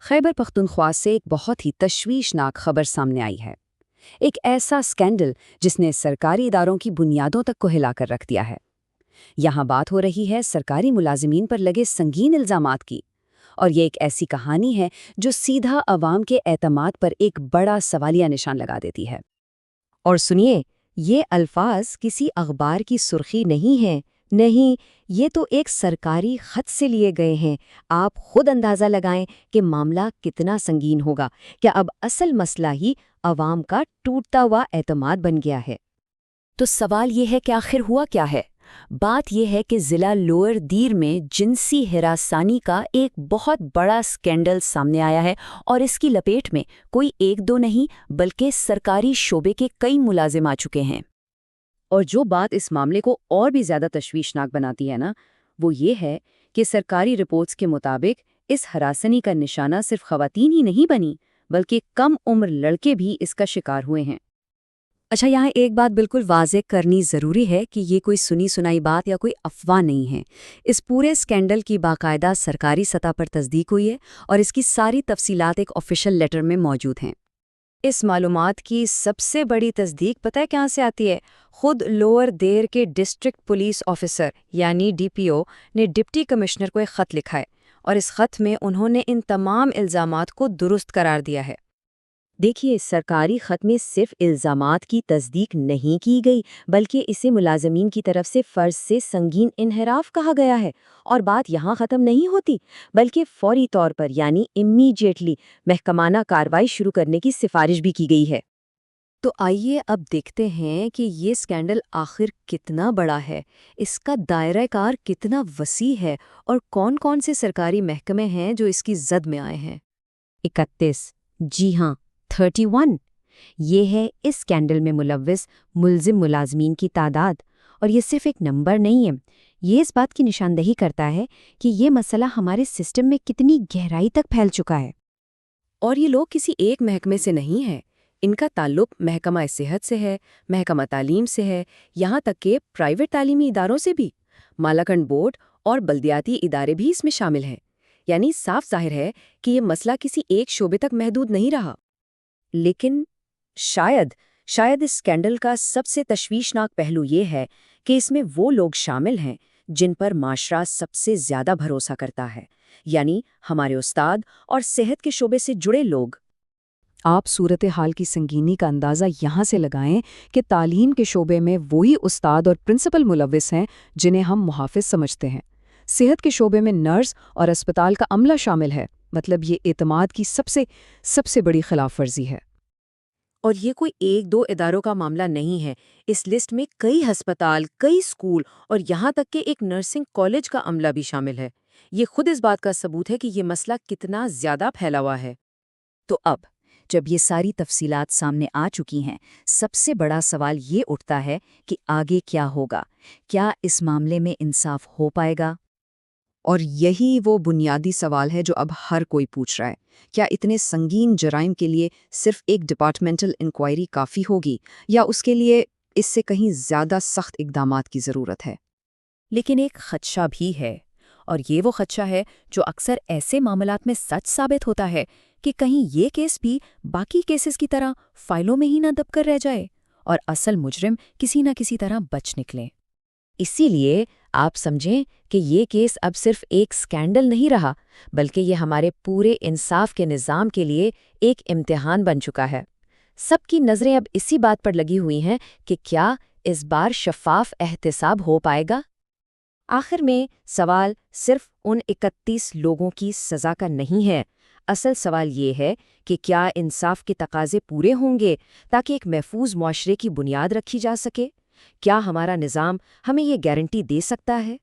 خیبر پختونخوا سے ایک بہت ہی تشویشناک خبر سامنے آئی ہے۔ ایک ایسا اسکینڈل جس نے سرکاری اداروں کی بنیادوں تک کو ہلا کر رکھ دیا ہے۔ یہاں بات ہو رہی ہے سرکاری ملازمین پر لگے سنگین الزامات کی، اور یہ ایک ایسی کہانی ہے جو سیدھا عوام کے اعتماد پر ایک بڑا سوالیہ نشان لگا دیتی ہے۔ اور سنیے، یہ الفاظ کسی اخبار کی سرخی نہیں ہیں، نہیں، یہ تو ایک سرکاری خط سے لیے گئے ہیں۔ آپ خود اندازہ لگائیں کہ معاملہ کتنا سنگین ہوگا۔ کیا اب اصل مسئلہ ہی عوام کا ٹوٹتا ہوا اعتماد بن گیا ہے؟ تو سوال یہ ہے کہ آخر ہوا کیا ہے؟ بات یہ ہے کہ ضلع لوئر دیر میں جنسی ہراسانی کا ایک بہت بڑا اسکینڈل سامنے آیا ہے، اور اس کی لپیٹ میں کوئی ایک دو نہیں بلکہ سرکاری شعبے کے کئی ملازم آ چکے ہیں۔ اور جو بات اس معاملے کو اور بھی زیادہ تشویشناک بناتی ہے نا، وہ یہ ہے کہ سرکاری رپورٹس کے مطابق اس ہراسانی کا نشانہ صرف خواتین ہی نہیں بنی، بلکہ کم عمر لڑکے بھی اس کا شکار ہوئے ہیں۔ اچھا، یہاں ایک بات بالکل واضح کرنی ضروری ہے کہ یہ کوئی سنی سنائی بات یا کوئی افواہ نہیں ہے۔ اس پورے اسکینڈل کی باقاعدہ سرکاری سطح پر تصدیق ہوئی ہے، اور اس کی ساری تفصیلات ایک آفیشل لیٹر میں موجود ہیں۔ اس معلومات کی سب سے بڑی تصدیق پتہ ہے کہاں سے آتی ہے؟ خود لوئر دیر کے ڈسٹرکٹ پولیس آفیسر یعنی DPO نے ڈپٹی کمشنر کو ایک خط لکھا ہے، اور اس خط میں انہوں نے ان تمام الزامات کو درست قرار دیا ہے۔ دیکھیے، سرکاری خط میں صرف الزامات کی تصدیق نہیں کی گئی، بلکہ اسے ملازمین کی طرف سے فرض سے سنگین انحراف کہا گیا ہے۔ اور بات یہاں ختم نہیں ہوتی، بلکہ فوری طور پر یعنی امیڈیٹلی محکمانہ کارروائی شروع کرنے کی سفارش بھی کی گئی ہے۔ تو آئیے اب دیکھتے ہیں کہ یہ اسکینڈل آخر کتنا بڑا ہے، اس کا دائرہ کار کتنا وسیع ہے، اور کون کون سے سرکاری محکمے ہیں جو اس کی زد میں آئے ہیں۔ 31، جی ہاں، 31 یہ ہے اس اسکینڈل میں ملوث ملزم ملازمین کی تعداد۔ اور یہ صرف ایک نمبر نہیں ہے، یہ اس بات کی نشاندہی کرتا ہے کہ یہ مسئلہ ہمارے سسٹم میں کتنی گہرائی تک پھیل چکا ہے۔ اور یہ لوگ کسی ایک محکمے سے نہیں ہیں، ان کا تعلق محکمہ صحت سے ہے، محکمہ تعلیم سے ہے، یہاں تک کہ پرائیویٹ تعلیمی اداروں سے بھی۔ مالاکنڈ بورڈ اور بلدیاتی ادارے بھی اس میں شامل ہیں۔ یعنی صاف ظاہر ہے کہ یہ مسئلہ کسی ایک شعبے تک محدود نہیں رہا۔ لیکن شاید اس اسکینڈل کا سب سے تشویشناک پہلو یہ ہے کہ اس میں وہ لوگ شامل ہیں جن پر معاشرہ سب سے زیادہ بھروسہ کرتا ہے، یعنی ہمارے استاد اور صحت کے شعبے سے جڑے لوگ۔ آپ صورتحال کی سنگینی کا اندازہ یہاں سے لگائیں کہ تعلیم کے شعبے میں وہی استاد اور پرنسپل ملوث ہیں جنہیں ہم محافظ سمجھتے ہیں۔ صحت کے شعبے میں نرس اور اسپتال کا عملہ شامل ہے، مطلب یہ اعتماد کی سب سے بڑی خلاف ورزی ہے۔ اور یہ کوئی ایک دو اداروں کا معاملہ نہیں ہے، اس لسٹ میں کئی ہسپتال، کئی اسکول اور یہاں تک کہ ایک نرسنگ کالج کا عملہ بھی شامل ہے۔ یہ خود اس بات کا ثبوت ہے کہ یہ مسئلہ کتنا زیادہ پھیلا ہوا ہے۔ تو اب جب یہ ساری تفصیلات سامنے آ چکی ہیں، سب سے بڑا سوال یہ اٹھتا ہے کہ آگے کیا ہوگا؟ کیا اس معاملے میں انصاف ہو پائے گا؟ اور یہی وہ بنیادی سوال ہے جو اب ہر کوئی پوچھ رہا ہے۔ کیا اتنے سنگین جرائم کے لیے صرف ایک ڈپارٹمنٹل انکوائری کافی ہوگی، یا اس کے لیے اس سے کہیں زیادہ سخت اقدامات کی ضرورت ہے؟ لیکن ایک خدشہ بھی ہے، اور یہ وہ خدشہ ہے جو اکثر ایسے معاملات میں سچ ثابت ہوتا ہے کہ کہیں یہ کیس بھی باقی کیسز کی طرح فائلوں میں ہی نہ دب کر رہ جائے، اور اصل مجرم کسی نہ کسی طرح بچ نکلے۔ اسی لیے آپ سمجھیں کہ یہ کیس اب صرف ایک اسکینڈل نہیں رہا، بلکہ یہ ہمارے پورے انصاف کے نظام کے لیے ایک امتحان بن چکا ہے۔ سب کی نظریں اب اسی بات پر لگی ہوئی ہیں کہ کیا اس بار شفاف احتساب ہو پائے گا؟ آخر میں سوال صرف ان 31 لوگوں کی سزا کا نہیں ہے، اصل سوال یہ ہے کہ کیا انصاف کے تقاضے پورے ہوں گے تاکہ ایک محفوظ معاشرے کی بنیاد رکھی جا سکے؟ کیا ہمارا نظام ہمیں یہ گارنٹی دے سکتا ہے؟